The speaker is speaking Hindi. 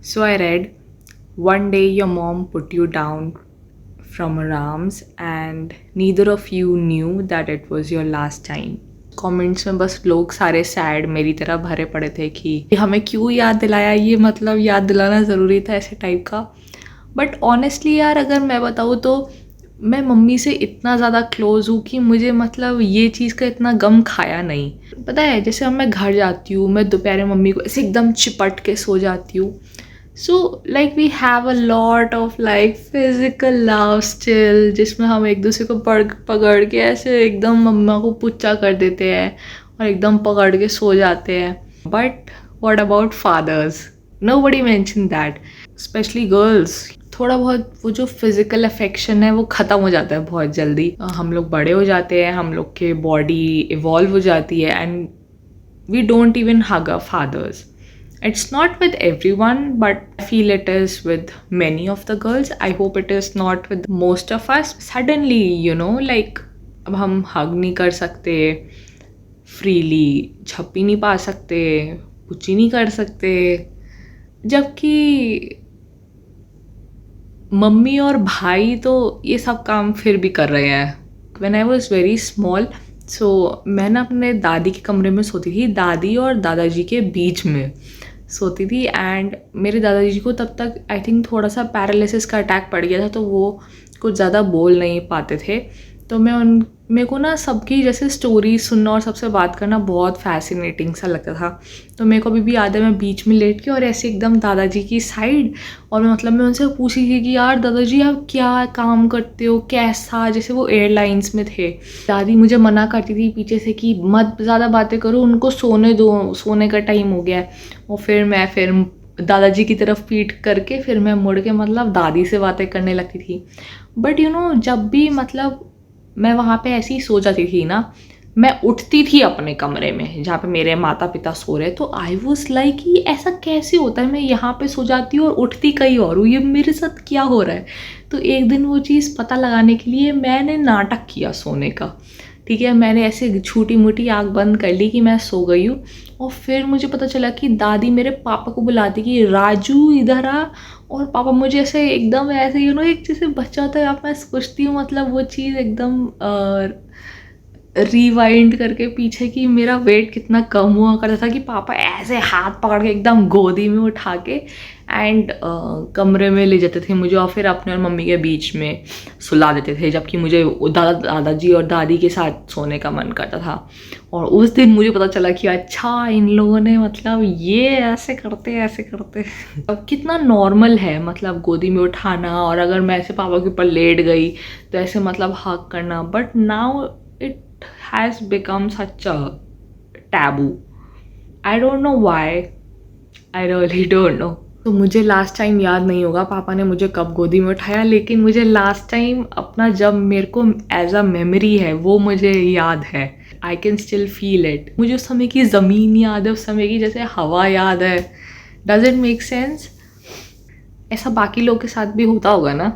So I read, one day your mom put you down from her arms and neither of you knew that it was your last time. Comments में बस लोग सारे सैड मेरी तरह भरे पड़े थे कि हमें क्यों याद दिलाया, ये मतलब याद दिलाना ज़रूरी था ऐसे टाइप का. बट ऑनेस्टली यार अगर मैं बताऊँ तो मैं मम्मी से इतना ज़्यादा क्लोज़ हूँ कि मुझे मतलब ये चीज़ का इतना गम खाया नहीं. पता है जैसे अब मैं घर जाती हूँ, मैं दोपहर में मम्मी को ऐसे एकदम चिपट के सो जाती हूँ. So like we have a lot of like physical love still, जिसमें हम एक दूसरे को पकड़ के ऐसे एकदम मम्मा को पुच्चा कर देते हैं और एकदम पकड़ के सो जाते हैं. But what about fathers? Nobody mention that, specially girls. थोड़ा बहुत वो जो फिजिकल अफेक्शन है वो ख़त्म हो जाता है बहुत जल्दी. हम लोग बड़े हो जाते हैं, हम लोग के बॉडी इवॉल्व हो जाती है and we don't even hug our fathers. It's not with everyone, but I feel it is with many of the girls. I hope it is not with most of us. Suddenly, like अब हम hug नहीं कर सकते freely, झप्पी नहीं पा सकते, पुच्ची नहीं कर सकते, जबकि मम्मी और भाई तो ये सब काम फिर भी कर रहे हैं. When I was very small, मैं ना अपने दादी के कमरे में सोती थी, दादी और दादाजी के बीच में सोती थी. एंड मेरे दादाजी को तब तक आई थिंक थोड़ा सा पैरालिसिस का अटैक पड़ गया था, तो वो कुछ ज़्यादा बोल नहीं पाते थे. तो मेरे को ना सबकी जैसे स्टोरी सुनना और सबसे बात करना बहुत फैसिनेटिंग सा लगता था. तो मेरे को अभी भी याद है मैं बीच में लेट के और ऐसे एकदम दादाजी की साइड, और मैं उनसे पूछी थी कि यार दादाजी आप क्या काम करते हो, कैसा, जैसे वो एयरलाइंस में थे. दादी मुझे मना करती थी पीछे से कि मत ज़्यादा बातें करो, उनको सोने दो, सोने का टाइम हो गया है. और फिर दादाजी की तरफ पीट करके फिर मैं मुड़ के मतलब दादी से बातें करने लगती थी. बट जब भी मतलब मैं वहाँ पे ऐसे ही सो जाती थी ना, मैं उठती थी अपने कमरे में जहाँ पे मेरे माता पिता सो रहे, तो आई वॉज लाइक कि ऐसा कैसे होता है, मैं यहाँ पे सो जाती हूँ और उठती कहीं और हूँ, ये मेरे साथ क्या हो रहा है. तो एक दिन वो चीज़ पता लगाने के लिए मैंने नाटक किया सोने का. ठीक है, मैंने ऐसे छोटी मोटी आँख बंद कर ली कि मैं सो गई हूँ. और फिर मुझे पता चला कि दादी मेरे पापा को बुलाती कि राजू इधर आ. और पापा मुझे ऐसे एकदम ऐसे एक जैसे बच्चा होता है, आप मैं सोचती हूँ मतलब वो चीज़ एकदम रिवाइंड करके पीछे कि मेरा वेट कितना कम हुआ करता था कि पापा ऐसे हाथ पकड़ के एकदम गोदी में उठा के एंड कमरे में ले जाते थे मुझे, और फिर अपने और मम्मी के बीच में सुला देते थे, जबकि मुझे दादाजी और दादी के साथ सोने का मन करता था. और उस दिन मुझे पता चला कि अच्छा इन लोगों ने मतलब ये ऐसे करते. अब कितना नॉर्मल है मतलब गोदी में उठाना, और अगर मैं ऐसे पापा के ऊपर लेट गई तो ऐसे मतलब हक करना. But now it has become such a taboo. I don't know why. I really don't know. तो मुझे लास्ट टाइम याद नहीं होगा पापा ने मुझे कब गोदी में उठाया, लेकिन मुझे लास्ट टाइम अपना जब मेरे को एज अ मेमोरी है वो मुझे याद है. I can still feel it. मुझे उस समय की ज़मीन याद है, उस समय की जैसे हवा याद है. Does it make sense? ऐसा बाकी लोग के साथ भी होता होगा ना.